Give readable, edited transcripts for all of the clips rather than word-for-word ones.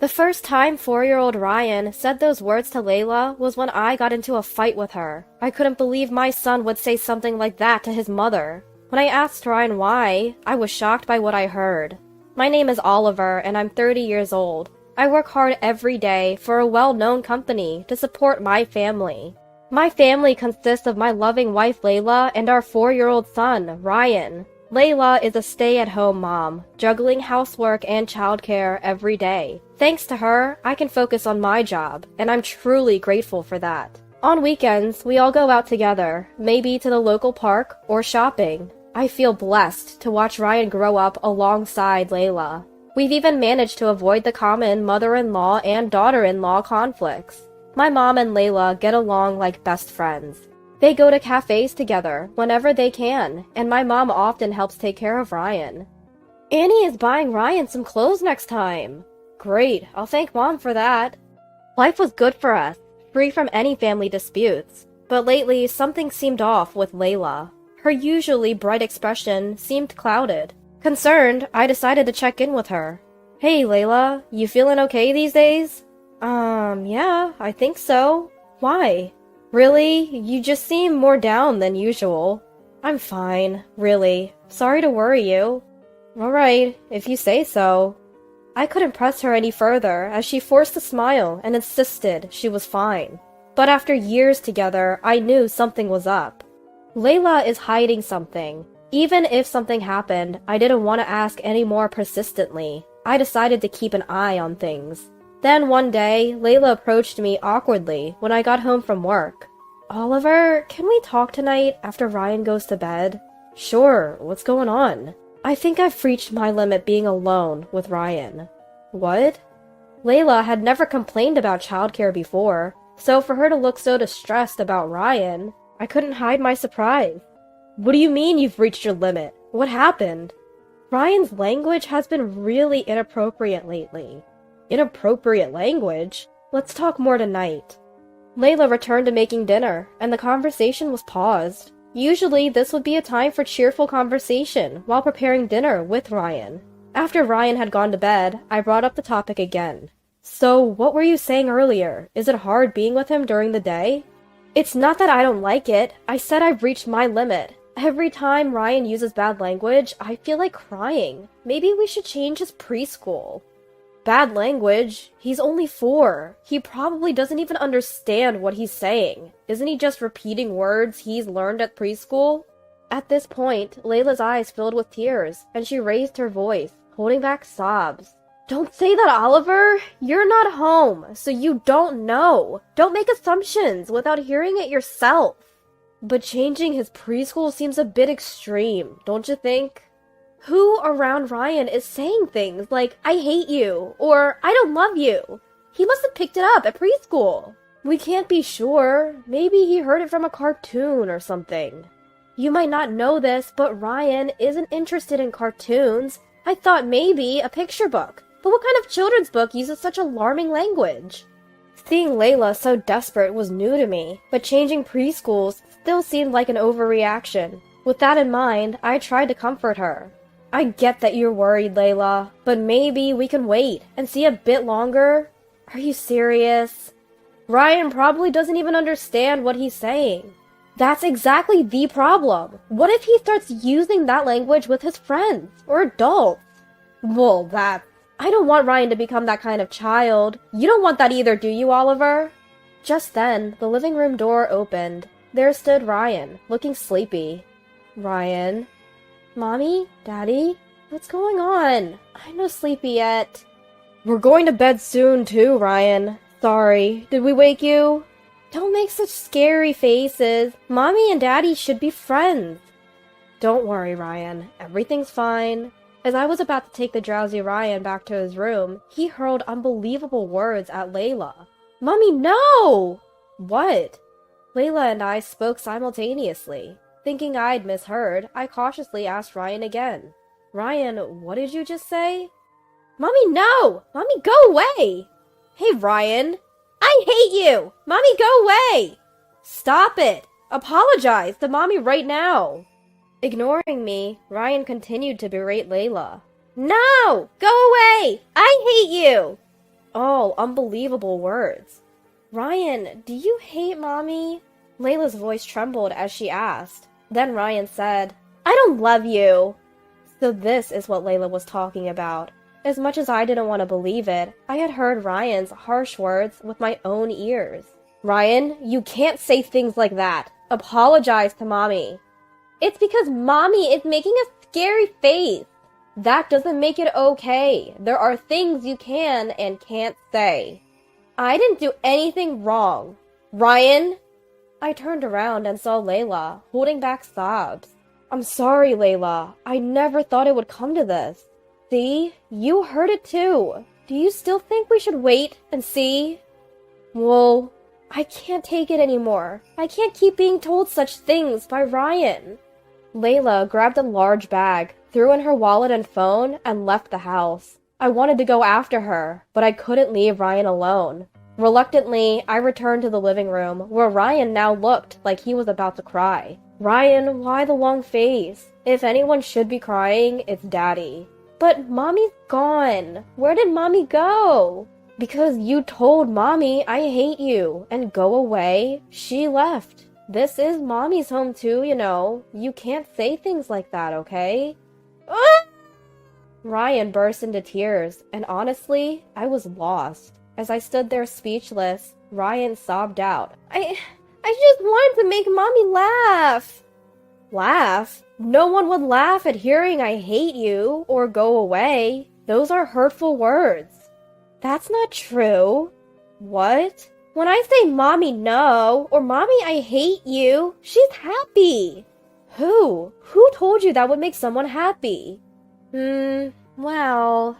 The first time 4-year-old Ryan said those words to Layla was when I got into a fight with her. I couldn't believe my son would say something like that to his mother. When I asked Ryan why, I was shocked by what I heard. My name is Oliver, and I'm 30 years old. I work hard every day for a well-known company to support my family. My family consists of my loving wife Layla and our 4-year-old son, Ryan. Layla is a stay-at-home mom, juggling housework and childcare every day. Thanks to her, I can focus on my job, and I'm truly grateful for that. On weekends, we all go out together, maybe to the local park or shopping. I feel blessed to watch Ryan grow up alongside Layla. We've even managed to avoid the common mother-in-law and daughter-in-law conflicts. My mom and Layla get along like best friends. They go to cafes together whenever they can, and my mom often helps take care of Ryan. Annie is buying Ryan some clothes next time. Great, I'll thank Mom for that. Life was good for us, free from any family disputes. But lately, something seemed off with Layla. Her usually bright expression seemed clouded. Concerned, I decided to check in with her. Hey Layla, you feeling okay these days? Yeah, I think so. Why? Really? You just seem more down than usual. I'm fine, really. Sorry to worry you. Alright, if you say so. I couldn't press her any further as she forced a smile and insisted she was fine. But after years together, I knew something was up. Layla is hiding something. Even if something happened, I didn't want to ask any more persistently. I decided to keep an eye on things. Then one day, Layla approached me awkwardly when I got home from work. Oliver, can we talk tonight after Ryan goes to bed? Sure, what's going on? I think I've reached my limit being alone with Ryan. What? Layla had never complained about childcare before, so for her to look so distressed about Ryan, I couldn't hide my surprise. What do you mean you've reached your limit? What happened? Ryan's language has been really inappropriate lately. Inappropriate language? Let's talk more tonight. Layla returned to making dinner, and the conversation was paused. Usually, this would be a time for cheerful conversation while preparing dinner with Ryan. After Ryan had gone to bed, I brought up the topic again. So, what were you saying earlier? Is it hard being with him during the day? It's not that I don't like it. I said I've reached my limit. Every time Ryan uses bad language, I feel like crying. Maybe we should change his preschool. Bad language? He's only 4. He probably doesn't even understand what he's saying. Isn't he just repeating words he's learned at preschool? At this point, Layla's eyes filled with tears, and she raised her voice, holding back sobs. Don't say that, Oliver! You're not home, so you don't know. Don't make assumptions without hearing it yourself. But changing his preschool seems a bit extreme, don't you think? Who around Ryan is saying things like, I hate you, or I don't love you? He must have picked it up at preschool. We can't be sure. Maybe he heard it from a cartoon or something. You might not know this, but Ryan isn't interested in cartoons. I thought maybe a picture book. But what kind of children's book uses such alarming language? Seeing Layla so desperate was new to me, but changing preschools still seemed like an overreaction. With that in mind, I tried to comfort her. I get that you're worried, Layla, but maybe we can wait and see a bit longer. Are you serious? Ryan probably doesn't even understand what he's saying. That's exactly the problem. What if he starts using that language with his friends or adults? Well, I don't want Ryan to become that kind of child. You don't want that either, do you, Oliver? Just then, the living room door opened. There stood Ryan, looking sleepy. Ryan? Mommy? Daddy? What's going on? I'm no sleepy yet. We're going to bed soon too, Ryan. Sorry, did we wake you? Don't make such scary faces. Mommy and Daddy should be friends. Don't worry, Ryan. Everything's fine. As I was about to take the drowsy Ryan back to his room, he hurled unbelievable words at Layla. Mommy, no! What? Layla and I spoke simultaneously. Thinking I'd misheard, I cautiously asked Ryan again. Ryan, what did you just say? Mommy, no! Mommy, go away! Hey, Ryan! I hate you! Mommy, go away! Stop it! Apologize to Mommy right now! Ignoring me, Ryan continued to berate Layla. No! Go away! I hate you! all unbelievable words. Ryan, do you hate Mommy? Layla's voice trembled as she asked. Then Ryan said, I don't love you. So this is what Layla was talking about. As much as I didn't want to believe it, I had heard Ryan's harsh words with my own ears. Ryan, you can't say things like that. Apologize to Mommy. It's because Mommy is making a scary face. That doesn't make it okay. There are things you can and can't say. I didn't do anything wrong. Ryan? I turned around and saw Layla, holding back sobs. I'm sorry, Layla. I never thought it would come to this. See? You heard it too. Do you still think we should wait and see? Well, I can't take it anymore. I can't keep being told such things by Ryan. Layla grabbed a large bag, threw in her wallet and phone, and left the house. I wanted to go after her, but I couldn't leave Ryan alone. Reluctantly, I returned to the living room, where Ryan now looked like he was about to cry. Ryan, why the long face? If anyone should be crying, it's Daddy. But Mommy's gone. Where did Mommy go? Because you told Mommy I hate you and go away, she left. This is Mommy's home too, you know. You can't say things like that, okay? Ah! Ryan burst into tears, and honestly, I was lost. As I stood there speechless, Ryan sobbed out, I just wanted to make Mommy laugh. Laugh? No one would laugh at hearing I hate you or go away. Those are hurtful words. That's not true. What? When I say Mommy no, or Mommy I hate you, she's happy. Who? Who told you that would make someone happy? Well...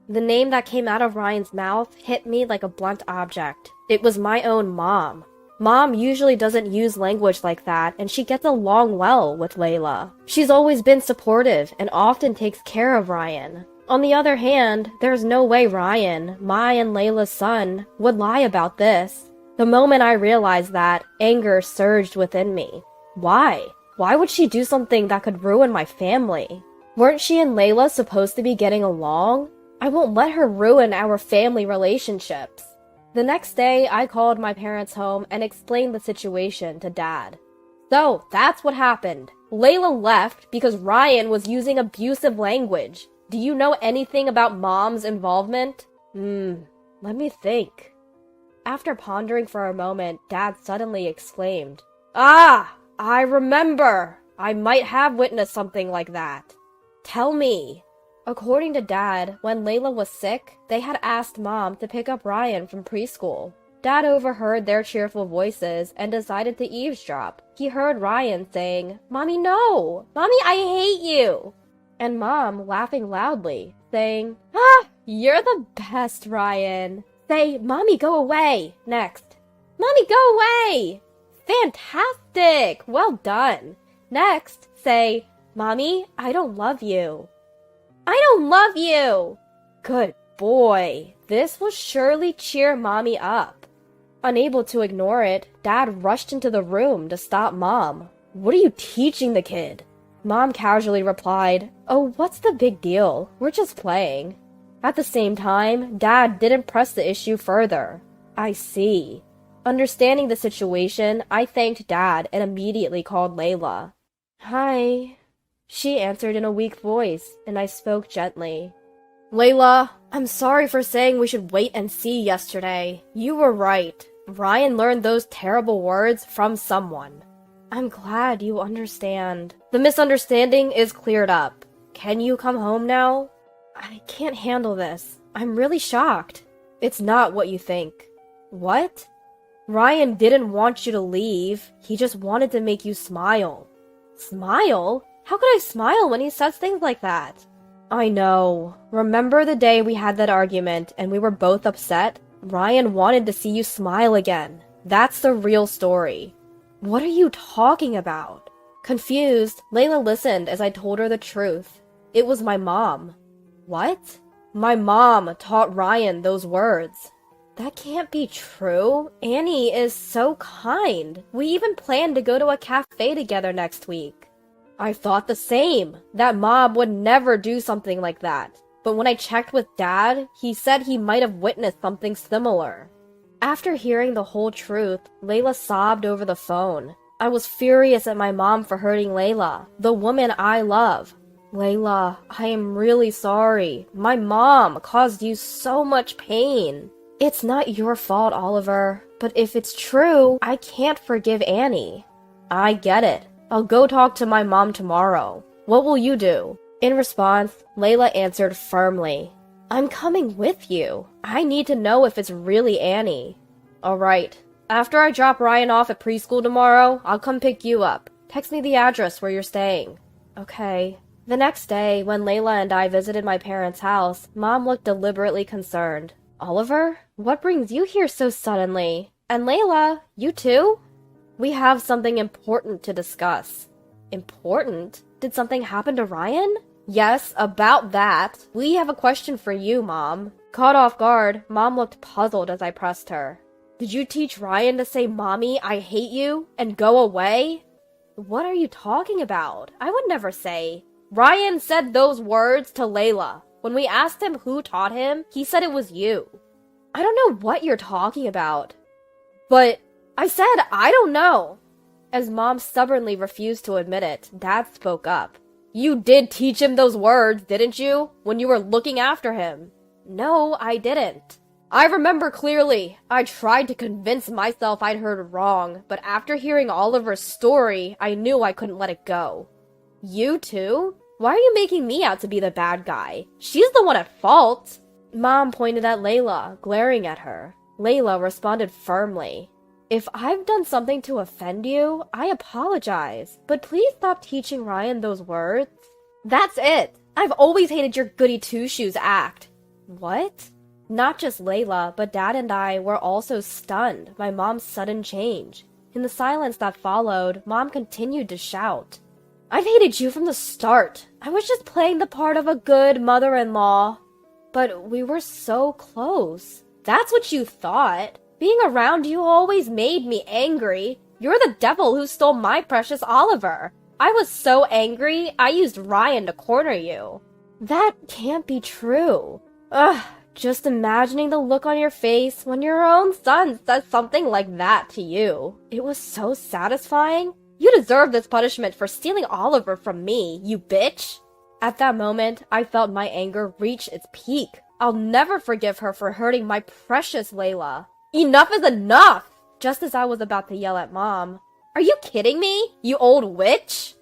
The name that came out of Ryan's mouth hit me like a blunt object. It was my own mom. Mom usually doesn't use language like that, and she gets along well with Layla. She's always been supportive and often takes care of Ryan. On the other hand, there's no way Ryan, my and Layla's son, would lie about this. The moment I realized that, anger surged within me. Why? Why would she do something that could ruin my family? Weren't she and Layla supposed to be getting along? I won't let her ruin our family relationships. The next day, I called my parents home and explained the situation to Dad. So, that's what happened. Layla left because Ryan was using abusive language. Do you know anything about Mom's involvement? Let me think. After pondering for a moment, Dad suddenly exclaimed, Ah! I remember! I might have witnessed something like that. Tell me. According to Dad, when Layla was sick, they had asked Mom to pick up Ryan from preschool. Dad overheard their cheerful voices and decided to eavesdrop. He heard Ryan saying, Mommy, no! Mommy, I hate you! And Mom laughing loudly, saying, Ah, you're the best, Ryan. Say, Mommy, go away, next. Mommy, go away! Fantastic! Well done. Next, say, Mommy, I don't love you. I don't love you! Good boy. This will surely cheer Mommy up. Unable to ignore it, Dad rushed into the room to stop Mom. What are you teaching the kid? Mom casually replied, Oh, what's the big deal? We're just playing. At the same time, Dad didn't press the issue further. I see. Understanding the situation, I thanked Dad and immediately called Layla. Hi. She answered in a weak voice, and I spoke gently. Layla, I'm sorry for saying we should wait and see yesterday. You were right. Ryan learned those terrible words from someone. I'm glad you understand. The misunderstanding is cleared up. Can you come home now? I can't handle this. I'm really shocked. It's not what you think. What? Ryan didn't want you to leave. He just wanted to make you smile. Smile? How could I smile when he says things like that? I know. Remember the day we had that argument and we were both upset? Ryan wanted to see you smile again. That's the real story. What are you talking about? Confused, Layla listened as I told her the truth. It was my mom. What? My mom taught Ryan those words. That can't be true. Annie is so kind. We even planned to go to a cafe together next week. I thought the same. That mom would never do something like that. but when I checked with Dad, he said he might have witnessed something similar. After hearing the whole truth, Layla sobbed over the phone. I was furious at my mom for hurting Layla, the woman I love. Layla, I am really sorry. My mom caused you so much pain. It's not your fault, Oliver, but if it's true, I can't forgive Annie. I get it. I'll go talk to my mom tomorrow. What will you do? In response, Layla answered firmly, I'm coming with you. I need to know if it's really Annie. Alright. After I drop Ryan off at preschool tomorrow, I'll come pick you up. Text me the address where you're staying. Okay. The next day, when Layla and I visited my parents' house, Mom looked deliberately concerned. Oliver? What brings you here so suddenly? And Layla, you too? We have something important to discuss. Important? Did something happen to Ryan? Yes, about that. We have a question for you, Mom. Caught off guard, Mom looked puzzled as I pressed her. Did you teach Ryan to say, Mommy, I hate you, and go away? What are you talking about? I would never say. Ryan said those words to Layla. When we asked him who taught him, he said it was you. I don't know what you're talking about. But I said I don't know. As Mom stubbornly refused to admit it, Dad spoke up. You did teach him those words, didn't you? When you were looking after him. No, I didn't. I remember clearly. I tried to convince myself I'd heard wrong, but after hearing Oliver's story, I knew I couldn't let it go. You too? Why are you making me out to be the bad guy? She's the one at fault. Mom pointed at Layla, glaring at her. Layla responded firmly. If I've done something to offend you, I apologize, but please stop teaching Ryan those words. That's it. I've always hated your goody two-shoes act. What? Not just Layla, but Dad and I were also stunned by Mom's sudden change. In the silence that followed, Mom continued to shout. I've hated you from the start. I was just playing the part of a good mother-in-law. But we were so close. That's what you thought. Being around you always made me angry. You're the devil who stole my precious Oliver. I was so angry, I used Ryan to corner you. That can't be true. Ugh, just imagining the look on your face when your own son says something like that to you. It was so satisfying. You deserve this punishment for stealing Oliver from me, you bitch. At that moment, I felt my anger reach its peak. I'll never forgive her for hurting my precious Layla. Enough is enough! Just as I was about to yell at Mom, Are you kidding me, you old witch?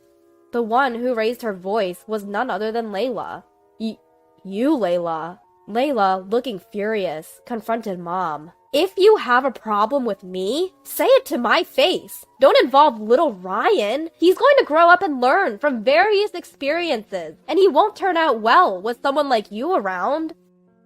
The one who raised her voice was none other than Layla. You, Layla. Layla, looking furious, confronted Mom. If you have a problem with me, say it to my face. Don't involve little Ryan. He's going to grow up and learn from various experiences, and he won't turn out well with someone like you around.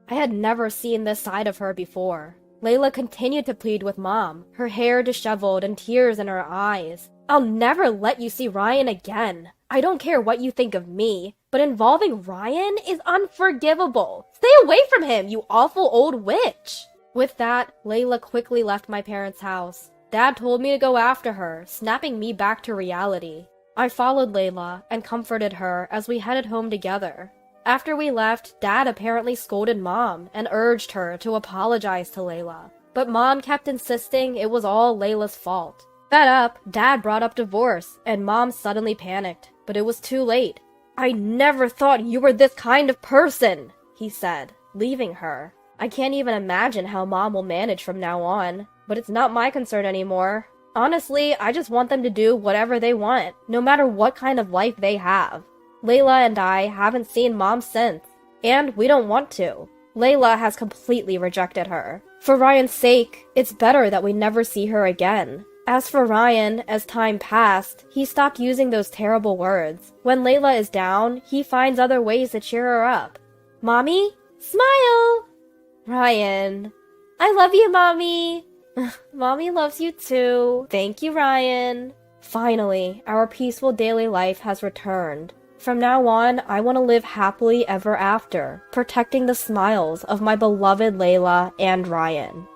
I had never seen this side of her before. Layla continued to plead with Mom, her hair disheveled and tears in her eyes. I'll never let you see Ryan again. I don't care what you think of me, but involving Ryan is unforgivable. Stay away from him, you awful old witch. With that, Layla quickly left my parents' house. Dad told me to go after her, snapping me back to reality. I followed Layla and comforted her as we headed home together. After we left, Dad apparently scolded Mom and urged her to apologize to Layla. But Mom kept insisting it was all Layla's fault. Fed up, Dad brought up divorce, and Mom suddenly panicked, but it was too late. I never thought you were this kind of person, he said, leaving her. I can't even imagine how Mom will manage from now on, but it's not my concern anymore. Honestly, I just want them to do whatever they want, no matter what kind of life they have. Layla and I haven't seen Mom since, and we don't want to. Layla has completely rejected her. For Ryan's sake, it's better that we never see her again. As for Ryan, as time passed, he stopped using those terrible words. When Layla is down, he finds other ways to cheer her up. Mommy? Smile! Ryan. I love you, Mommy! Mommy loves you too. Thank you, Ryan. Finally, our peaceful daily life has returned. From now on, I want to live happily ever after, protecting the smiles of my beloved Layla and Ryan.